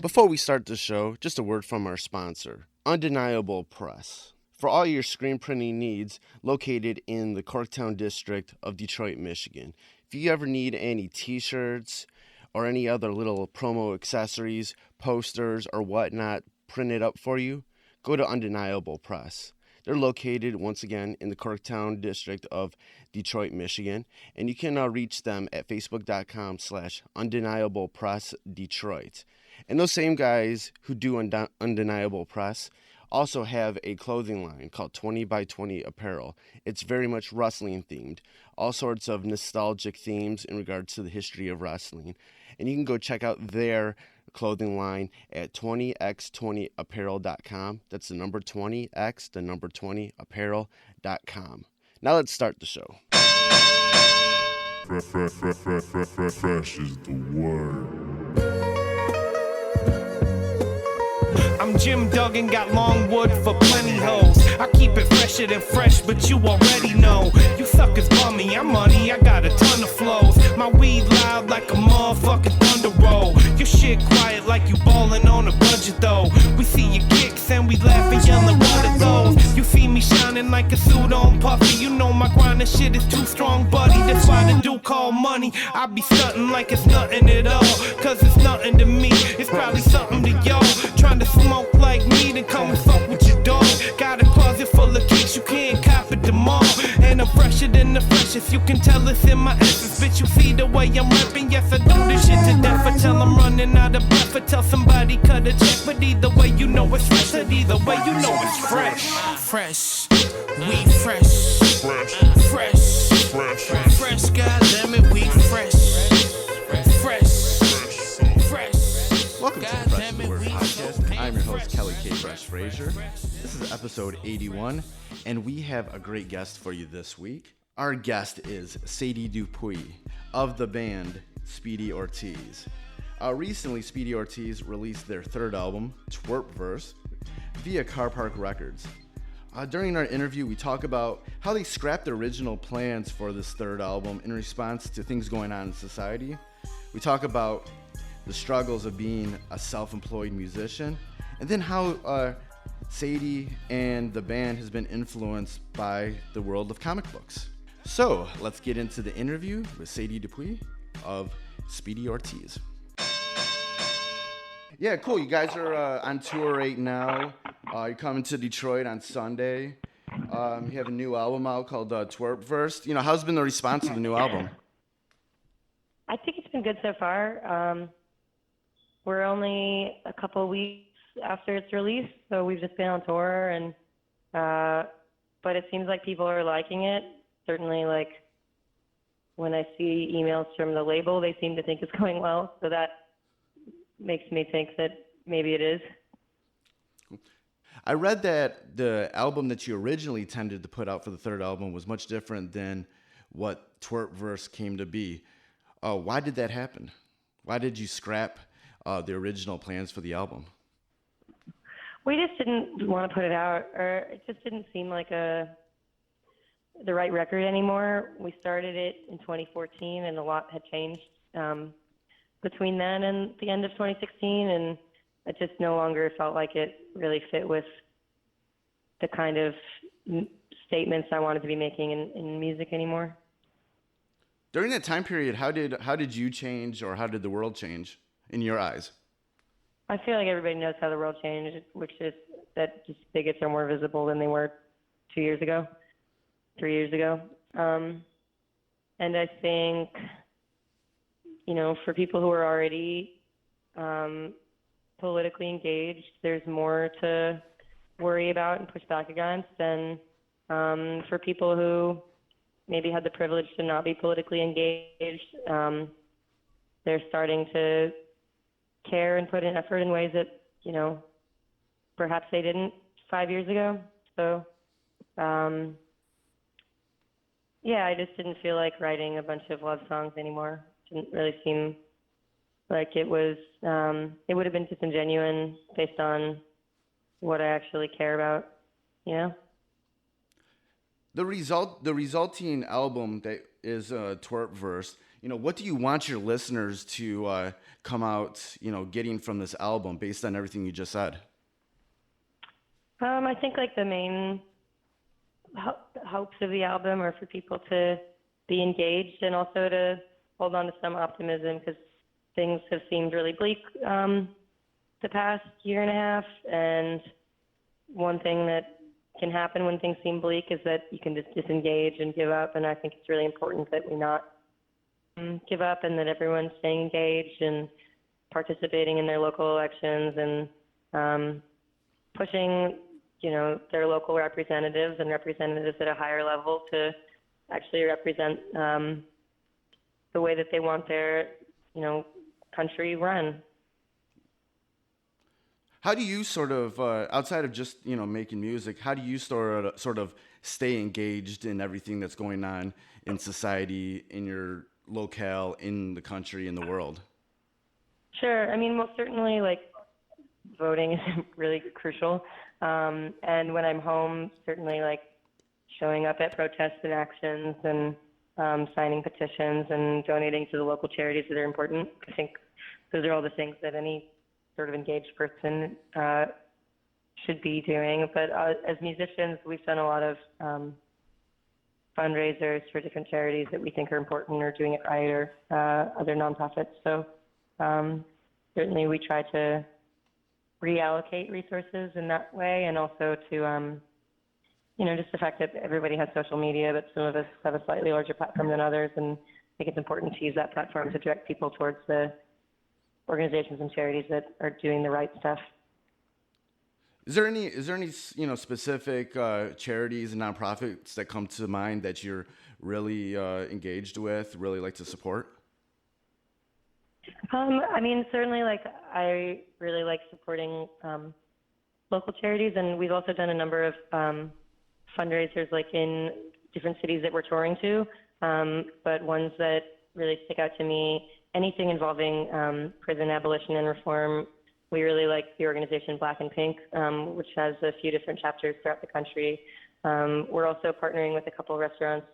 Before we start the show, just a word from our sponsor, Undeniable Press. For all your screen printing needs, located in the Corktown district of Detroit, Michigan. If you ever need any t-shirts or any other little promo accessories, posters, or whatnot printed up for you, go to Undeniable Press. They're located, once again, in the Corktown district of Detroit, Michigan, and you can reach them at facebook.com/undeniablepressdetroit. And those same guys who do Undeniable Press also have a clothing line called 20 by 20 Apparel. It's very much wrestling themed, all sorts of nostalgic themes in regards to the history of wrestling. And you can go check out their clothing line at 20x20apparel.com. That's the number 20x, the number 20apparel.com. Now let's start the show. Fresh is the word. I'm Jim Duggan, got long wood for plenty hoes. I keep it fresher than fresh, but you already know. You suckers bummy, I'm money, I got a ton of flows. My weed loud like a motherfucking thunder roll. Your shit quiet like you ballin' on a budget though. We see your kicks and we laugh and yellin' what are those. You see me shining like a suit on puffy. You know my grindin' shit is too strong, buddy. That's why the dude call money. I be stuntin' like it's nothing at all. Cause it's nothing to me, it's probably something to y'all. Trying to smoke like me, then come and fuck with your dog. Got a closet full of kicks, you can't cop it them all. And I'm fresher than the freshest, you can tell it's in my essence. Bitch, you see the way I'm rapping, yes I do this shit to death. Until I'm running out of breath, or tell somebody cut a check. But either way you know it's fresh, and either way you know it's fresh. Fresh, we fresh. Fresh, goddammit, we fresh. Welcome to the Fresh is the Word podcast. I'm your host, Kelly K. Fresh Frazier. This is episode 81, and we have a great guest for you this week. Our guest is Sadie Dupuis of the band Speedy Ortiz. Recently, Speedy Ortiz released their third album, Twerp Verse, via Carpark Records. During our interview, we talk about how they scrapped the original plans for this third album in response to things going on in society. We talk about the struggles of being a self-employed musician, and then how Sadie and the band has been influenced by the world of comic books. So let's get into the interview with Sadie Dupuis of Speedy Ortiz. Yeah, cool. You guys are on tour right now. You're coming to Detroit on Sunday. You have a new album out called Twerp Verse. You know, how's been the response to the new album? I think it's been good so far. We're only a couple weeks after its release, so we've just been on tour, and but it seems like people are liking it. Certainly, like when I see emails from the label, they seem to think it's going well, so that makes me think that maybe it is. I read that the album that you originally intended to put out for the third album was much different than what Twerp Verse came to be. Why did that happen? Why did you scrap the original plans for the album? We just didn't want to put it out, or it just didn't seem like the right record anymore. We started it in 2014, and a lot had changed between then and the end of 2016, and it just no longer felt like it really fit with the kind of statements I wanted to be making in music anymore. During that time period, how did you change, or how did the world change in your eyes? I feel like everybody knows how the world changed, which is that just bigots are more visible than they were 2 years ago, 3 years ago. And I think, you know, for people who are already politically engaged, there's more to worry about and push back against than for people who maybe had the privilege to not be politically engaged. They're starting to care and put in effort in ways that, you know, perhaps they didn't 5 years ago. So, yeah, I just didn't feel like writing a bunch of love songs anymore. Didn't really seem like it was, it would have been disingenuous based on what I actually care about, you know? The resulting album that is Twerp Verse, what do you want your listeners to come out, getting from this album based on everything you just said? I think like the main hopes of the album are for people to be engaged and also to hold on to some optimism, because things have seemed really bleak the past year and a half. And one thing that can happen when things seem bleak is that you can just disengage and give up. And I think it's really important that we not give up, and that everyone's staying engaged and participating in their local elections and pushing, their local representatives and representatives at a higher level to actually represent the way that they want their, country run. How do you sort of, outside of just, making music, how do you sort of stay engaged in everything that's going on in society, in your locale, in the country, in the world? Sure. I mean, most certainly, voting is really crucial. And when I'm home, certainly, showing up at protests and actions and signing petitions and donating to the local charities that are important. I think those are all the things that any sort of engaged person should be doing. But as musicians, we've done a lot of fundraisers for different charities that we think are important, or doing it right, or other nonprofits. So certainly we try to reallocate resources in that way, and also to just the fact that everybody has social media, but some of us have a slightly larger platform than others, and I think it's important to use that platform to direct people towards the organizations and charities that are doing the right stuff. Is there any specific charities and nonprofits that come to mind that you're really engaged with, really like to support? I mean, certainly, I really like supporting local charities, and we've also done a number of fundraisers, in different cities that we're touring to. But ones that really stick out to me, anything involving prison abolition and reform. We really like the organization Black and Pink, which has a few different chapters throughout the country. We're also partnering with a couple of restaurants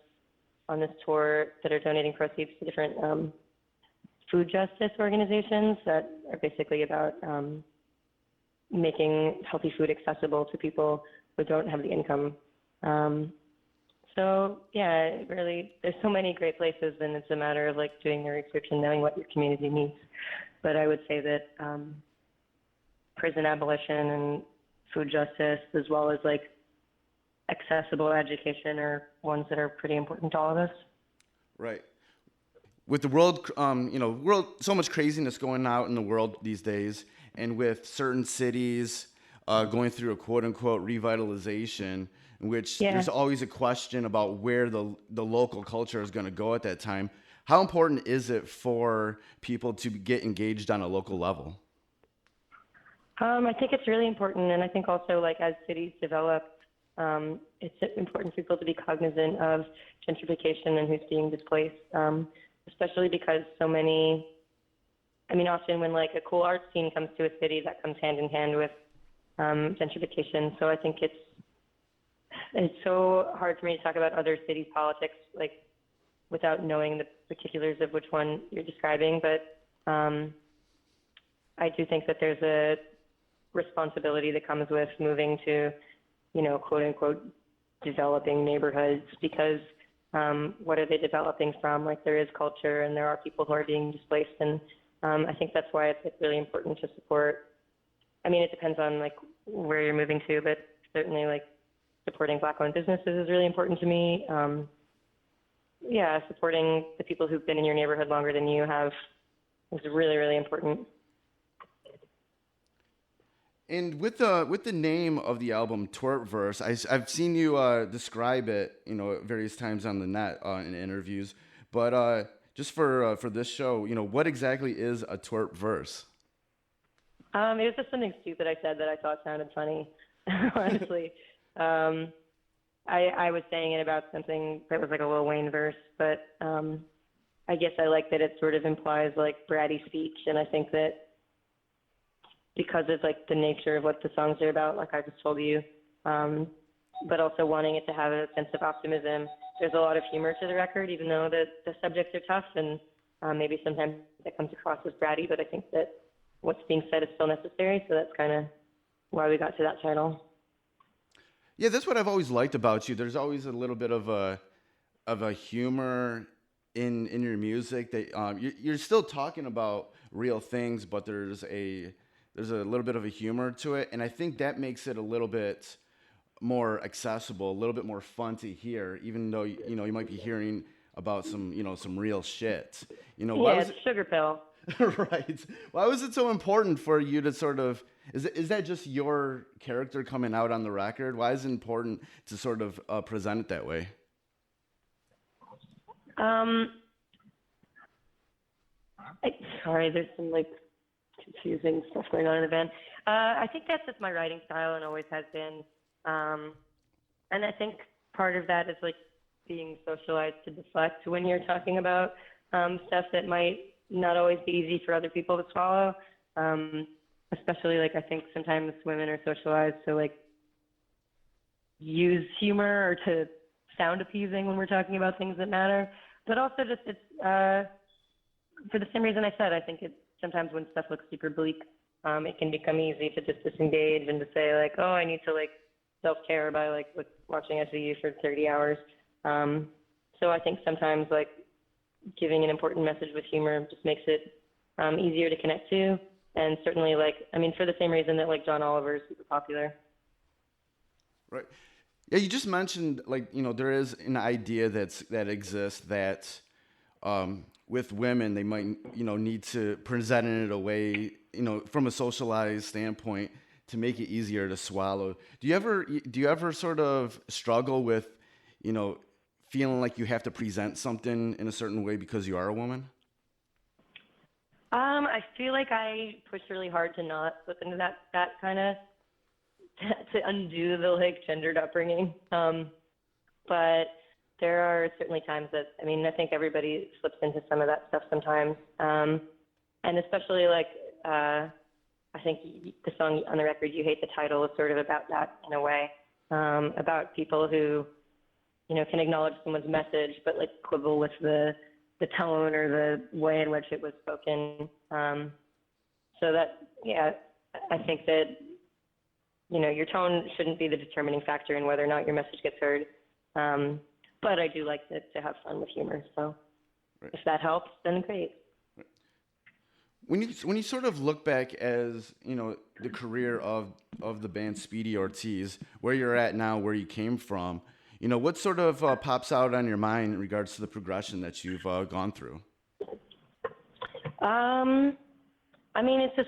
on this tour that are donating proceeds to different food justice organizations that are basically about making healthy food accessible to people who don't have the income. So yeah, really, there's so many great places, and it's a matter of doing your research and knowing what your community needs. But I would say that prison abolition and food justice, as well as accessible education, are ones that are pretty important to all of us. Right. With the world, so much craziness going out in the world these days, and with certain cities going through a quote-unquote revitalization, in which there's always a question about where the local culture is going to go at that time. How important is it for people to get engaged on a local level? I think it's really important, and I think also as cities develop, it's important for people to be cognizant of gentrification and who's being displaced, especially because so many, often when a cool art scene comes to a city, that comes hand in hand with gentrification. So I think it's so hard for me to talk about other cities' politics without knowing the particulars of which one you're describing. But I do think that there's a responsibility that comes with moving to, quote unquote, developing neighborhoods, because what are they developing from? There is culture, and there are people who are being displaced, and I think that's why it's really important to support. It depends on where you're moving to, but certainly supporting Black-owned businesses is really important to me. Supporting the people who've been in your neighborhood longer than you have is really, really important. And with the name of the album, Twerp Verse, I've seen you describe it, various times on the net in interviews. But just for this show, what exactly is a twerp verse? It was just something stupid I said that I thought sounded funny, honestly. I was saying it about something that was a Lil Wayne verse, but I guess I like that it sort of implies bratty speech, and I think that because of the nature of what the songs are about, I just told you, but also wanting it to have a sense of optimism. There's a lot of humor to the record, even though the subjects are tough, and Maybe sometimes that comes across as bratty, but I think that what's being said is still necessary. So that's kind of why we got to that title. Yeah, that's what I've always liked about you. There's always a little bit of a humor in your music. That you're still talking about real things, but there's a little bit of a humor to it, and I think that makes it a little bit more accessible, a little bit more fun to hear, even though you might be hearing about some real shit. Why was it's sugar pill. right? Why was it so important for you to sort of? Is that just your character coming out on the record? Why is it important to sort of present it that way? Sorry, there's some confusing stuff going on in the band. I think that's just my writing style and always has been. And I think part of that is being socialized to deflect when you're talking about stuff that might not always be easy for other people to swallow. Especially I think sometimes women are socialized to use humor or to sound appeasing when we're talking about things that matter. But also just it's for the same reason I said, I think sometimes when stuff looks super bleak, it can become easy to just disengage and to say oh, I need to self-care by watching SVU for 30 hours. So I think sometimes giving an important message with humor just makes it easier to connect to. And certainly for the same reason that John Oliver is super popular. Right. Yeah, you just mentioned there is an idea that exists that with women they might need to present it in a way from a socialized standpoint to make it easier to swallow. Do you ever sort of struggle with feeling like you have to present something in a certain way because you are a woman? I feel like I push really hard to not slip into that kind of to undo the gendered upbringing. But there are certainly times that I think everybody slips into some of that stuff sometimes. And especially I think the song on the record, "You Hate the Title," is sort of about that in a way, about people who can acknowledge someone's message, but quibble with the tone or the way in which it was spoken. So that, yeah, I think that, your tone shouldn't be the determining factor in whether or not your message gets heard. But I do like to have fun with humor. So if that helps, then great. When you sort of look back as, the career of the band Speedy Ortiz, where you're at now, where you came from, what sort of pops out on your mind in regards to the progression that you've gone through?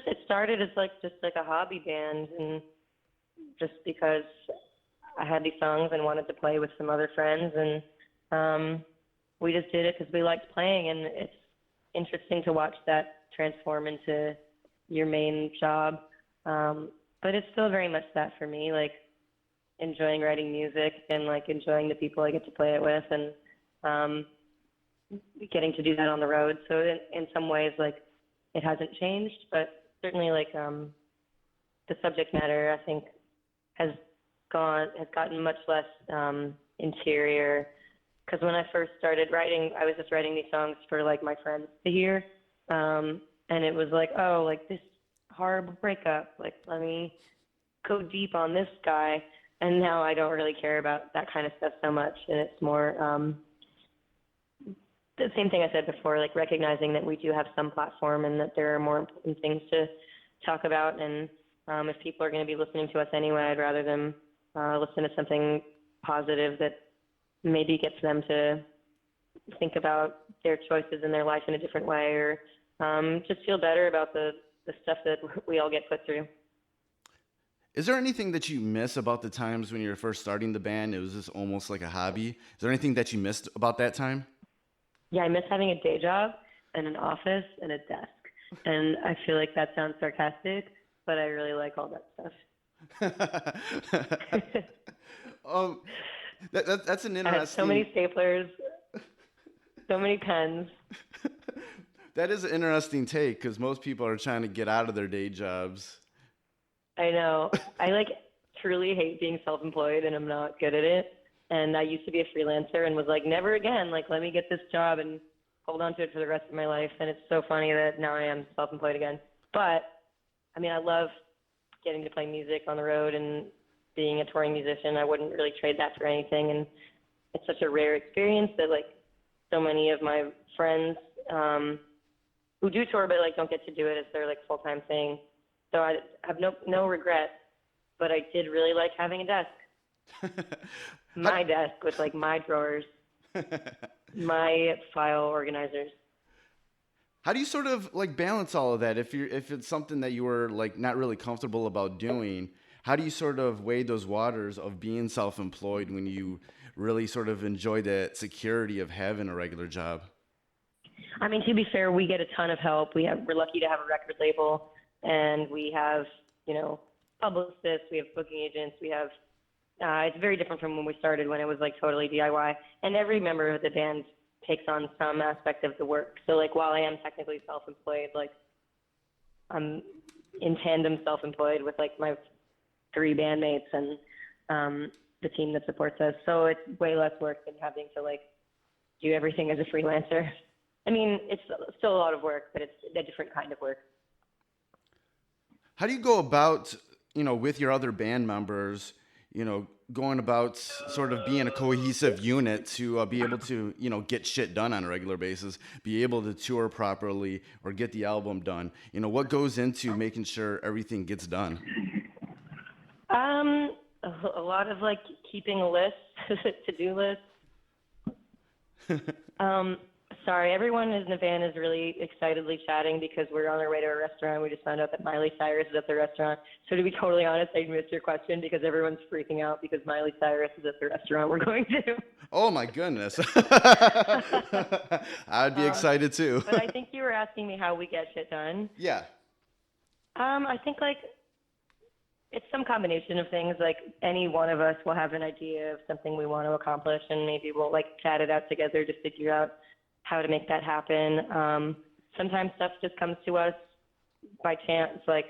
It started as just a hobby band, and just because I had these songs and wanted to play with some other friends, and we just did it because we liked playing, and it's interesting to watch that transform into your main job. But it's still very much that for me, enjoying writing music and enjoying the people I get to play it with, and getting to do that on the road. So in some ways, it hasn't changed, but certainly the subject matter, I think, has gotten much less interior. Because when I first started writing, I was just writing these songs for my friends to hear, and it was this horrible breakup. Let me go deep on this guy. And now I don't really care about that kind of stuff so much, and it's more the same thing I said before, recognizing that we do have some platform and that there are more important things to talk about. And if people are going to be listening to us anyway, I'd rather them listen to something positive that maybe gets them to think about their choices in their life in a different way, or just feel better about the stuff that we all get put through. Is there anything that you miss about the times when you were first starting the band? It was just almost like a hobby. Is there anything that you missed about that time? Yeah, I miss having a day job and an office and a desk. And I feel like that sounds sarcastic, but I really like all that stuff. That's an interesting... I have so many staplers, so many pens. That is an interesting take, because most people are trying to get out of their day jobs. I know. I truly hate being self-employed, and I'm not good at it. And I used to be a freelancer and was never again. Let me get this job and hold on to it for the rest of my life. And it's so funny that now I am self-employed again. But, I mean, I love getting to play music on the road and being a touring musician. I wouldn't really trade that for anything. And it's such a rare experience that, like, so many of my friends who do tour but, like, don't get to do it as their, like, full-time thing. So I have no regrets, but I did really like having a desk. My desk with, like, my drawers, my file organizers. How do you sort of like balance all of that? If it's something that you were like not really comfortable about doing, how do you sort of wade those waters of being self-employed when you really sort of enjoy that security of having a regular job? I mean, to be fair, we get a ton of help. We're lucky to have a record label, and we have, publicists, we have booking agents, we have, it's very different from when we started, when it was like totally DIY. And every member of the band takes on some aspect of the work. So like, while I am technically self-employed, like I'm in tandem self-employed with like my 3 bandmates and the team that supports us. So it's way less work than having to like do everything as a freelancer. I mean, it's still a lot of work, but it's a different kind of work. How do you go about, with your other band members, going about sort of being a cohesive unit to be able to, get shit done on a regular basis, be able to tour properly or get the album done? What goes into making sure everything gets done? A lot of like keeping a list, to-do list. Sorry, everyone in the van is really excitedly chatting because we're on our way to a restaurant. We just found out that Miley Cyrus is at the restaurant. So to be totally honest, I missed your question because everyone's freaking out because Miley Cyrus is at the restaurant we're going to. Oh my goodness. I'd be excited too. But I think you were asking me how we get shit done. Yeah. I think like it's some combination of things. Like any one of us will have an idea of something we want to accomplish, and maybe we'll like chat it out together to figure out how to make that happen. Sometimes stuff just comes to us by chance. Like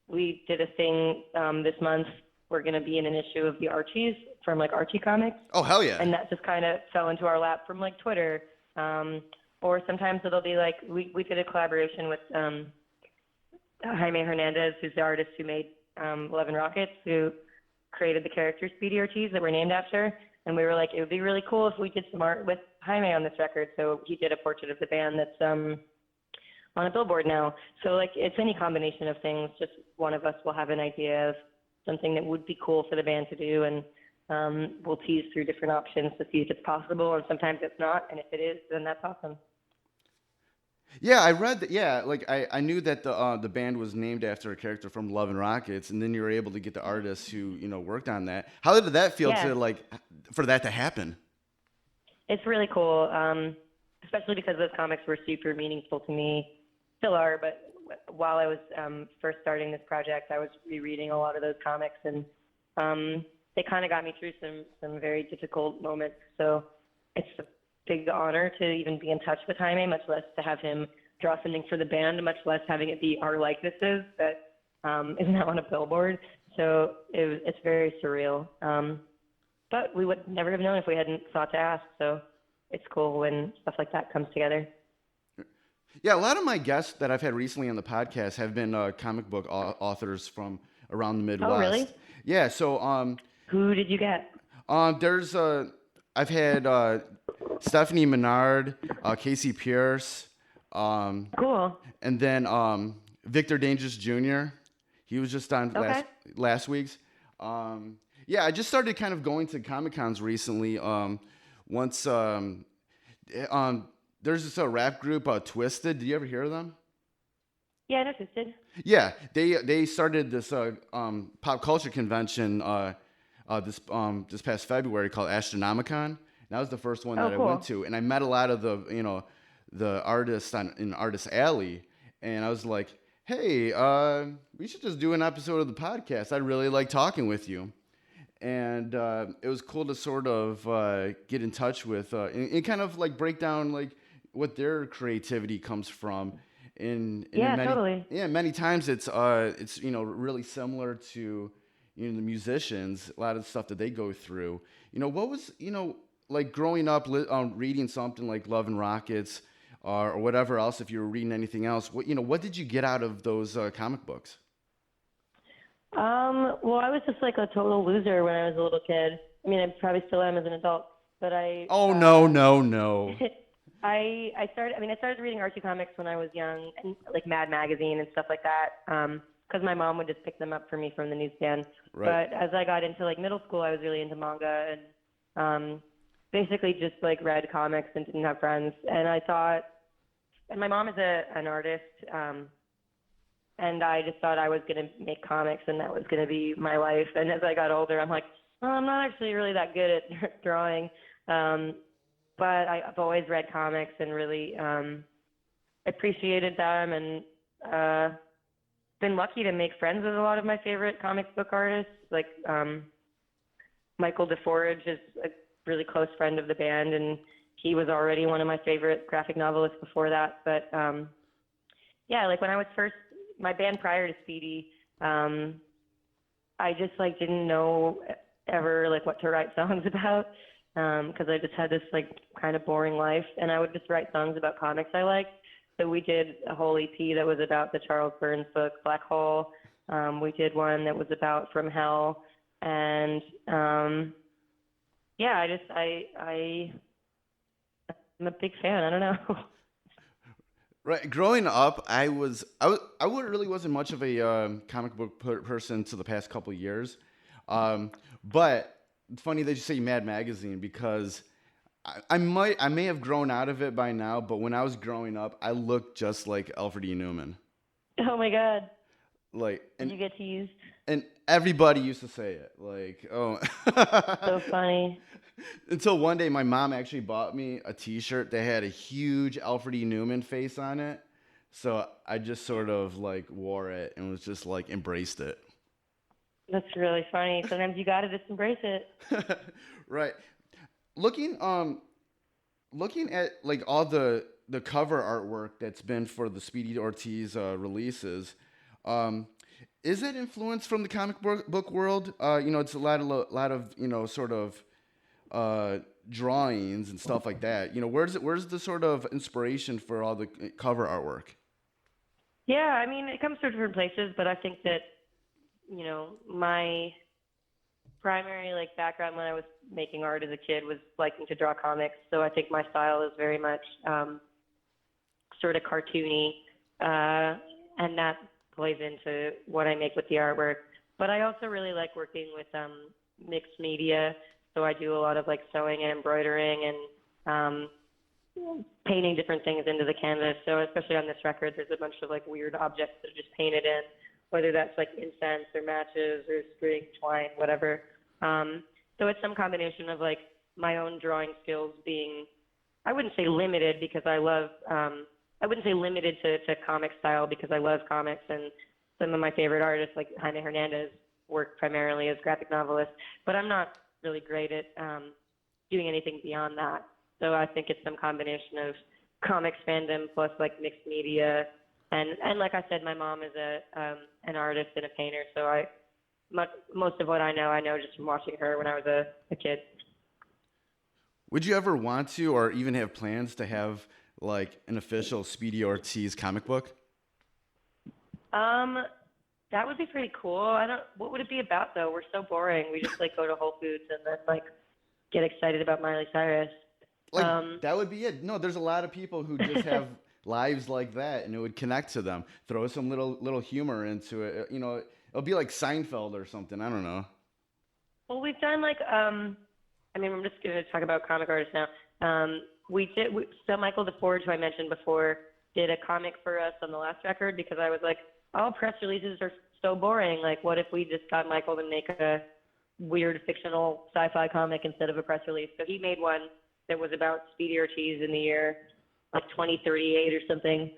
we did a thing this month. We're going to be in an issue of the Archies from like Archie Comics. Oh, hell yeah. And that just kind of fell into our lap from like Twitter. Or sometimes it'll be like, we did a collaboration with Jaime Hernandez, who's the artist who made Love and Rockets, who created the character Speedy Ortiz that we're named after. And we were like, it would be really cool if we did some art with Jaime on this record. So he did a portrait of the band that's on a billboard now. So like, it's any combination of things. Just one of us will have an idea of something that would be cool for the band to do, and we'll tease through different options to see if it's possible, and sometimes it's not. And if it is, then that's awesome. Yeah, I read that. Yeah, like I knew that the band was named after a character from Love and Rockets, and then you were able to get the artists who worked on that. How did that feel to like for that to happen? It's really cool, especially because those comics were super meaningful to me, still are. But while I was first starting this project, I was rereading a lot of those comics, and they kind of got me through some very difficult moments. So it's a big honor to even be in touch with Jaime, much less to have him draw something for the band, much less having it be our likenesses that is now on a billboard. So it's very surreal. But we would never have known if we hadn't thought to ask. So it's cool when stuff like that comes together. Yeah, a lot of my guests that I've had recently on the podcast have been comic book authors from around the Midwest. Oh, really? Yeah. So who did you get? There's I've had Stephanie Menard, Casey Pierce. Cool. And then Victor Dangerous Jr. He was just on last week's. Yeah, I just started kind of going to Comic-Cons recently. Once there's this rap group, Twisted. Did you ever hear of them? Yeah, I know Twisted. Yeah, they started this pop culture convention this past February called Astronomicon. That was the first one that I went to, and I met a lot of the artists in Artist Alley, and I was like, hey, we should just do an episode of the podcast. I really like talking with you. And it was cool to sort of get in touch with and kind of like break down like what their creativity comes from. Totally. Yeah, many times it's really similar to the musicians, a lot of the stuff that they go through. What was like growing up reading something like Love and Rockets, or whatever else, if you were reading anything else, what did you get out of those comic books? Well, I was just like a total loser when I was a little kid. I mean, I probably still am as an adult, but Oh, no. I started reading Archie comics when I was young, and like Mad Magazine and stuff like that. Because my mom would just pick them up for me from the newsstand. Right. But as I got into like middle school, I was really into manga and basically just like read comics and didn't have friends. And I thought, and my mom is an artist, and I just thought I was going to make comics and that was going to be my life. And as I got older, I'm like, oh, I'm not actually really that good at drawing. But I've always read comics and really appreciated them, and been lucky to make friends with a lot of my favorite comic book artists. Like Michael DeForge is a really close friend of the band, and he was already one of my favorite graphic novelists before that. But yeah, like when I was my band prior to Speedy, I just like didn't know ever like what to write songs about. Because I just had this like kind of boring life, and I would just write songs about comics I liked. So we did a whole EP that was about the Charles Burns book Black Hole. We did one that was about From Hell, and yeah, I'm a big fan. I don't know. Right. Growing up, I really wasn't much of a comic book person to the past couple of years, but. It's funny that you say Mad Magazine because I may have grown out of it by now, but when I was growing up, I looked just like Alfred E. Newman. Oh my God! Like, and did you get teased? And everybody used to say it. Like, oh, so funny. Until one day, my mom actually bought me a T-shirt that had a huge Alfred E. Newman face on it, so I just sort of like wore it and was just like embraced it. That's really funny. Sometimes you gotta just embrace it. Right. Looking at like all the cover artwork that's been for the Speedy Ortiz releases, is it influenced from the comic book world? It's a lot of sort of drawings and stuff like that. Where's the sort of inspiration for all the cover artwork? Yeah, I mean, it comes from different places, but I think that my primary like background when I was making art as a kid was liking to draw comics. So I think my style is very much sort of cartoony, and that plays into what I make with the artwork. But I also really like working with mixed media. So I do a lot of like sewing and embroidering and painting different things into the canvas. So especially on this record, there's a bunch of like weird objects that are just painted in, whether that's like incense or matches or string, twine, whatever. So it's some combination of like my own drawing skills being, I wouldn't say limited because I love, I wouldn't say limited to comic style because I love comics, and some of my favorite artists like Jaime Hernandez work primarily as graphic novelists, but I'm not really great at doing anything beyond that. So I think it's some combination of comics fandom plus like mixed media. And like I said, my mom is an artist and a painter, so most of what I know just from watching her when I was a kid. Would you ever want to, or even have plans to have like an official Speedy Ortiz comic book? That would be pretty cool. What would it be about though? We're so boring. We just like go to Whole Foods and then like get excited about Miley Cyrus. Like that would be it. No, there's a lot of people who just have lives like that, and it would connect to them. Throw some little humor into it. It'll be like Seinfeld or something. I don't know. Well, we've done like I'm just going to talk about comic artists now. So Michael DeForge, who I mentioned before, did a comic for us on the last record because I was like, all press releases are so boring. Like, what if we just got Michael to make a weird fictional sci-fi comic instead of a press release? So he made one that was about Speedy Ortiz in the year like 2038 or something.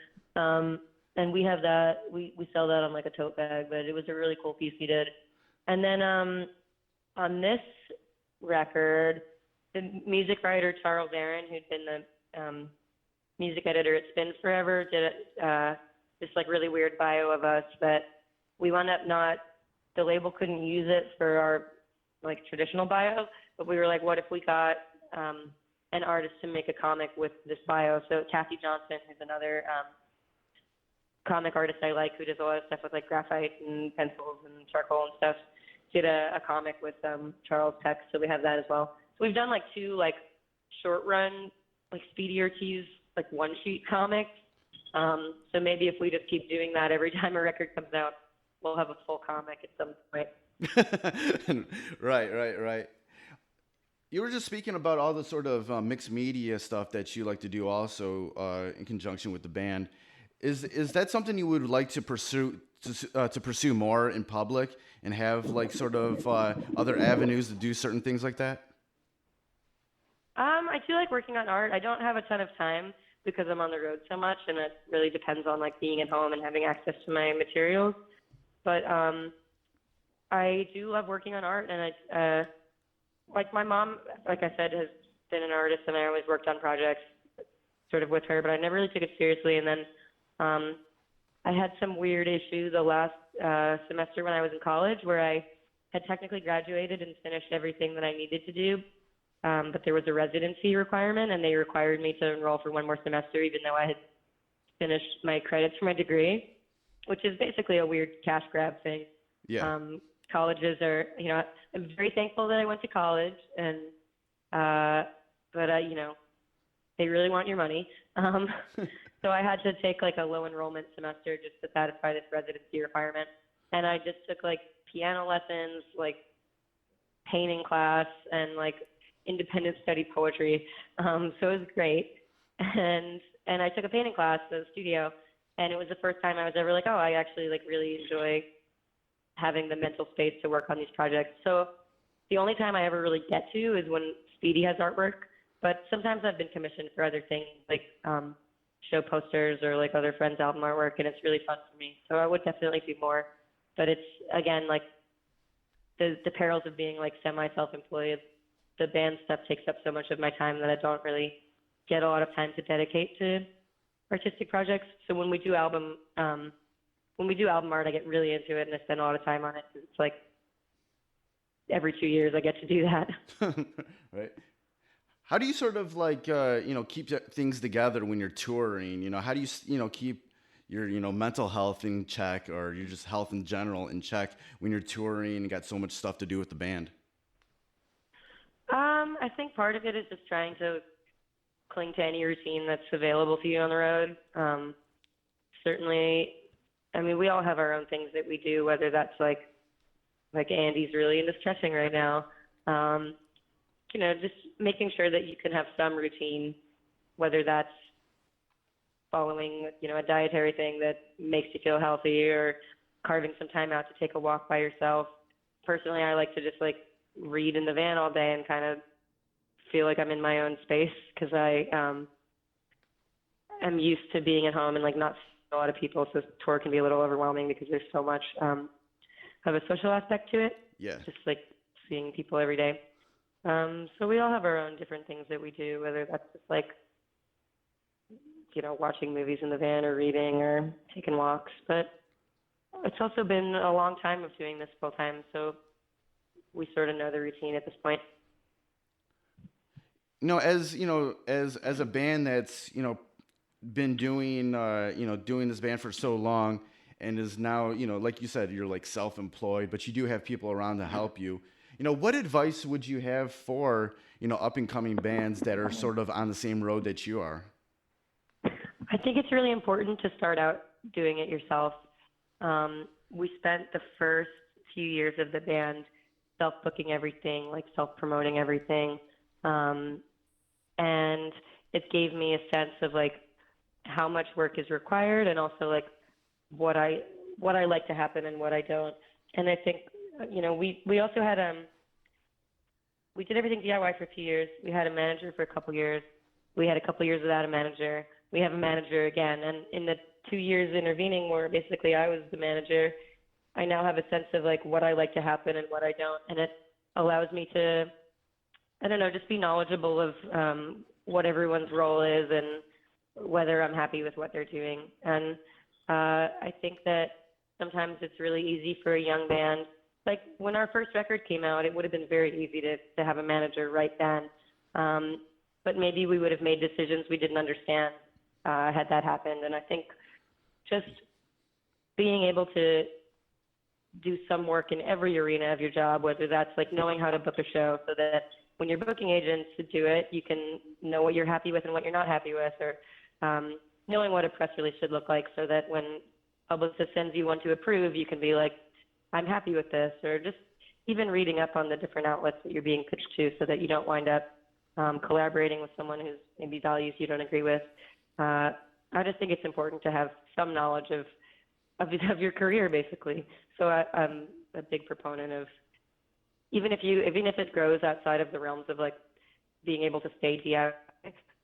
And we have that. We sell that on like a tote bag, but it was a really cool piece he did. And then on this record, the music writer Charles Aaron, who'd been the music editor at Spin Forever, did this like really weird bio of us that we wound up the label couldn't use it for our like traditional bio, but we were like, what if we got an artist to make a comic with this bio. So Kathy Johnson, who's another comic artist I like, who does a lot of stuff with like graphite and pencils and charcoal and stuff, did a comic with Charles Peck. So we have that as well. So we've done like 2 like short run, like Speedy Ortiz, like 1-sheet comics. So maybe if we just keep doing that every time a record comes out, we'll have a full comic at some point. Right. You were just speaking about all the sort of mixed media stuff that you like to do also in conjunction with the band. Is that something you would like to pursue more in public and have like sort of other avenues to do certain things like that? I do like working on art. I don't have a ton of time because I'm on the road so much, and it really depends on like being at home and having access to my materials. But I do love working on art, and I like my mom, like I said, has been an artist, and I always worked on projects sort of with her, but I never really took it seriously. And then I had some weird issue the last semester when I was in college, where I had technically graduated and finished everything that I needed to do, but there was a residency requirement, and they required me to enroll for 1 more semester, even though I had finished my credits for my degree, which is basically a weird cash grab thing. Yeah. Colleges are, you know, I'm very thankful that I went to college, and but you know, they really want your money. So I had to take like a low enrollment semester just to satisfy this residency requirement, and I just took like piano lessons, like painting class, and like independent study poetry. So it was great, and I took a painting class at the studio, and it was the first time I was ever like, oh, I actually like really enjoy having the mental space to work on these projects. So the only time I ever really get to is when Speedy has artwork, but sometimes I've been commissioned for other things, like show posters or like other friends' album artwork, and it's really fun for me. So I would definitely do more, but it's, again, like the perils of being like semi-self-employed. The band stuff takes up so much of my time that I don't really get a lot of time to dedicate to artistic projects. So when we do album art, I get really into it, and I spend a lot of time on it. It's like every 2 years I get to do that. Right. How do you sort of like, keep things together when you're touring? How do you, keep your, mental health in check, or your just health in general in check when you're touring and got so much stuff to do with the band? I think part of it is just trying to cling to any routine that's available to you on the road. Certainly, I mean, we all have our own things that we do, whether that's like Andy's really into stretching right now. Just making sure that you can have some routine, whether that's following, a dietary thing that makes you feel healthy, or carving some time out to take a walk by yourself. Personally, I like to just like read in the van all day and kind of feel like I'm in my own space, because I am used to being at home and like not seeing a lot of people, so tour can be a little overwhelming because there's so much of a social aspect to it. Yeah. Just like seeing people every day. So we all have our own different things that we do, whether that's just like, watching movies in the van, or reading, or taking walks. But it's also been a long time of doing this full time, so we sort of know the routine at this point. As a band that's, been doing, doing this band for so long, and is now, like you said, you're like self-employed, but you do have people around to help you. What advice would you have for, up and coming bands that are sort of on the same road that you are? I think it's really important to start out doing it yourself. We spent the first few years of the band self-booking everything, like self-promoting everything. And it gave me a sense of like how much work is required, and also like what I like to happen and what I don't. And I think, we also had, we did everything DIY for a few years. We had a manager for a couple years. We had a couple years without a manager. We have a manager again. And in the 2 years intervening, where basically I was the manager, I now have a sense of like what I like to happen and what I don't. And it allows me to, just be knowledgeable of what everyone's role is and whether I'm happy with what they're doing. And I think that sometimes it's really easy for a young band. Like when our first record came out, it would have been very easy to have a manager right then. but maybe we would have made decisions we didn't understand had that happened. And I think just being able to do some work in every arena of your job, whether that's like knowing how to book a show so that when you're booking agents to do it, you can know what you're happy with and what you're not happy with, or knowing what a press release should look like so that when publicist sends you one to approve, you can be like, I'm happy with this, or just even reading up on the different outlets that you're being pitched to so that you don't wind up collaborating with someone whose maybe values you don't agree with. I just think it's important to have some knowledge of your career, basically. So I'm a big proponent of, even if it grows outside of the realms of like being able to stay DIY,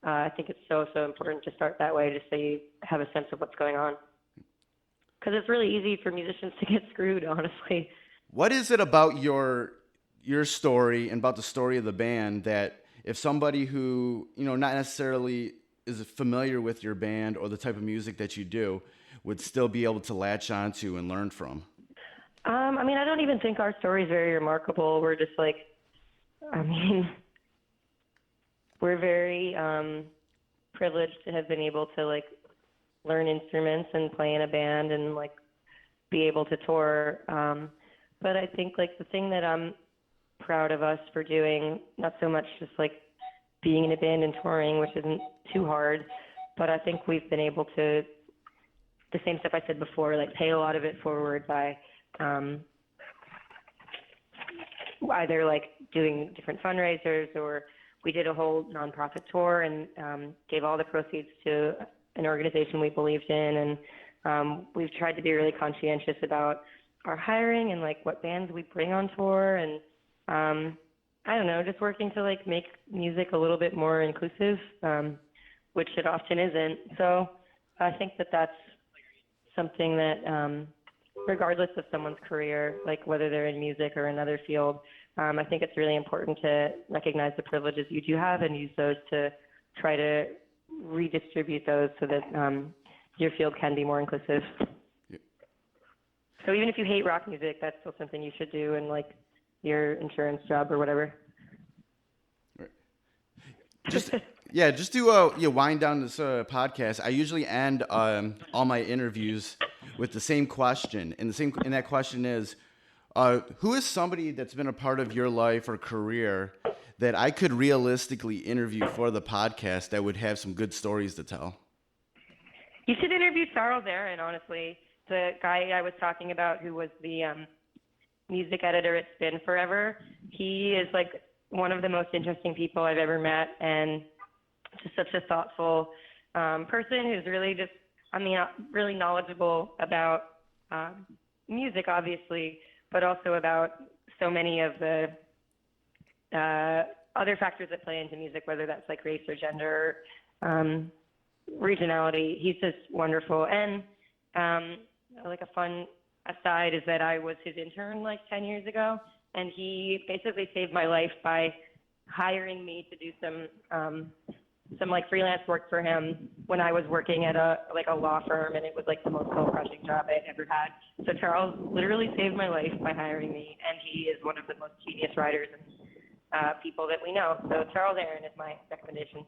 I think it's so important to start that way, just so you have a sense of what's going on. Because it's really easy for musicians to get screwed, honestly. What is it about your story and about the story of the band that if somebody who, not necessarily is familiar with your band or the type of music that you do would still be able to latch onto and learn from? I don't even think our story is very remarkable. We're just like, we're very privileged to have been able to like learn instruments and play in a band and like be able to tour. But I think like the thing that I'm proud of us for doing, not so much just like being in a band and touring, which isn't too hard, but I think we've been able to, the same stuff I said before, like pay a lot of it forward by either like doing different fundraisers, or we did a whole nonprofit tour and gave all the proceeds to an organization we believed in. And we've tried to be really conscientious about our hiring and like what bands we bring on tour. And I don't know, just working to like make music a little bit more inclusive, which it often isn't. So I think that that's something that regardless of someone's career, like whether they're in music or another field, I think it's really important to recognize the privileges you do have and use those to try to redistribute those so that your field can be more inclusive. Yeah. So even if you hate rock music, that's still something you should do in like your insurance job or whatever. Right. Just to wind down this podcast, I usually end all my interviews with the same question, and that question is, who is somebody that's been a part of your life or career that I could realistically interview for the podcast that would have some good stories to tell? You should interview Charles Aaron, honestly, the guy I was talking about who was the music editor at Spin Forever. He is like one of the most interesting people I've ever met, and just such a thoughtful person who's really just, really knowledgeable about music, obviously, but also about so many of the other factors that play into music, whether that's like race or gender, regionality. He's just wonderful. And like a fun aside is that I was his intern like 10 years ago, and he basically saved my life by hiring me to do some like freelance work for him when I was working at a law firm, and it was like the most soul-crushing job I ever had. So Charles literally saved my life by hiring me, and he is one of the most genius writers and people that we know. So Charles Aaron is my recommendation.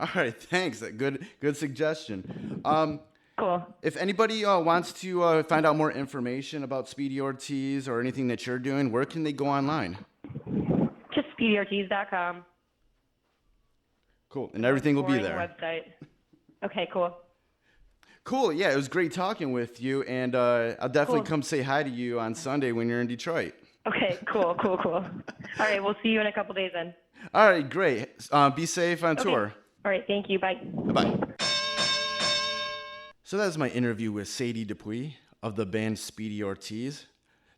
All right, thanks. Good suggestion. Cool. If anybody wants to find out more information about Speedy Ortiz or anything that you're doing, where can they go online? Just SpeedyOrtiz.com. Cool, and everything will be there. Website. Okay, cool. Cool, yeah, it was great talking with you, and I'll definitely come say hi to you on Sunday when you're in Detroit. Okay, cool. All right, we'll see you in a couple days then. All right, great. Be safe on tour. All right, thank you. Bye. Bye-bye. So that was my interview with Sadie Dupuis of the band Speedy Ortiz.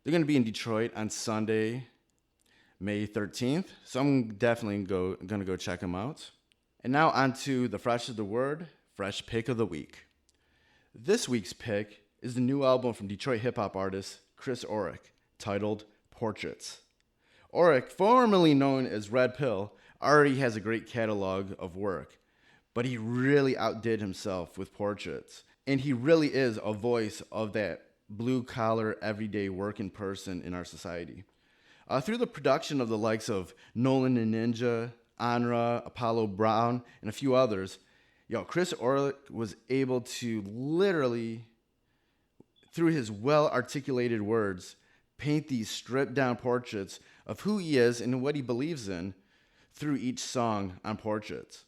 They're going to be in Detroit on Sunday, May 13th, so I'm definitely going to go check them out. And now on to the Fresh of the Word, Fresh Pick of the Week. This week's pick is the new album from Detroit hip-hop artist Chris Orrick, titled Portraits. Orrick, formerly known as Red Pill, already has a great catalog of work, but he really outdid himself with Portraits, and he really is a voice of that blue-collar, everyday working person in our society. Through the production of the likes of Nolan and Ninja, Anra, Apollo Brown, and a few others. Chris Orlick was able to literally, through his well-articulated words, paint these stripped-down portraits of who he is and what he believes in through each song on Portraits.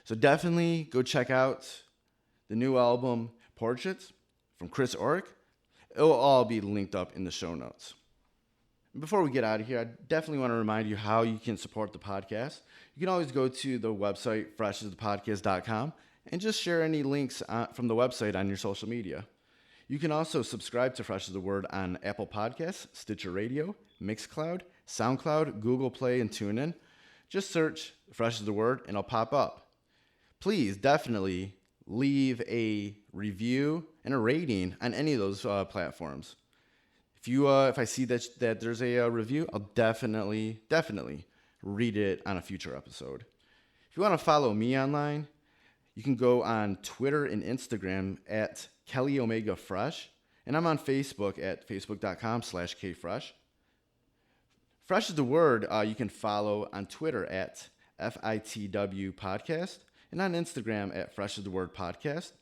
So definitely go check out the new album, Portraits, from Chris Orlick. It will all be linked up in the show notes. Before we get out of here, I definitely want to remind you how you can support the podcast. You can always go to the website, freshasthepodcast.com, and just share any links from the website on your social media. You can also subscribe to Fresh as the Word on Apple Podcasts, Stitcher Radio, Mixcloud, Soundcloud, Google Play, and TuneIn. Just search Fresh as the Word, and it'll pop up. Please definitely leave a review and a rating on any of those platforms. If I see that there's a review, I'll definitely read it on a future episode. If you want to follow me online, you can go on Twitter and Instagram at Kelly Omega Fresh, and I'm on Facebook at facebook.com/KFresh. Fresh is the Word you can follow on Twitter at FITW Podcast, and on Instagram at Fresh is the Word Podcast,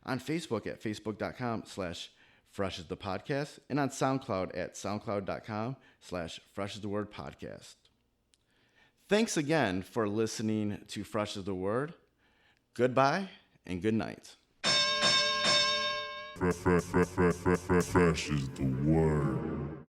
on Facebook at facebook.com/Fresh is the Podcast, and on SoundCloud at soundcloud.com/Fresh is the Word Podcast. Thanks again for listening to Fresh is the Word. Goodbye and good night. Fresh is the word.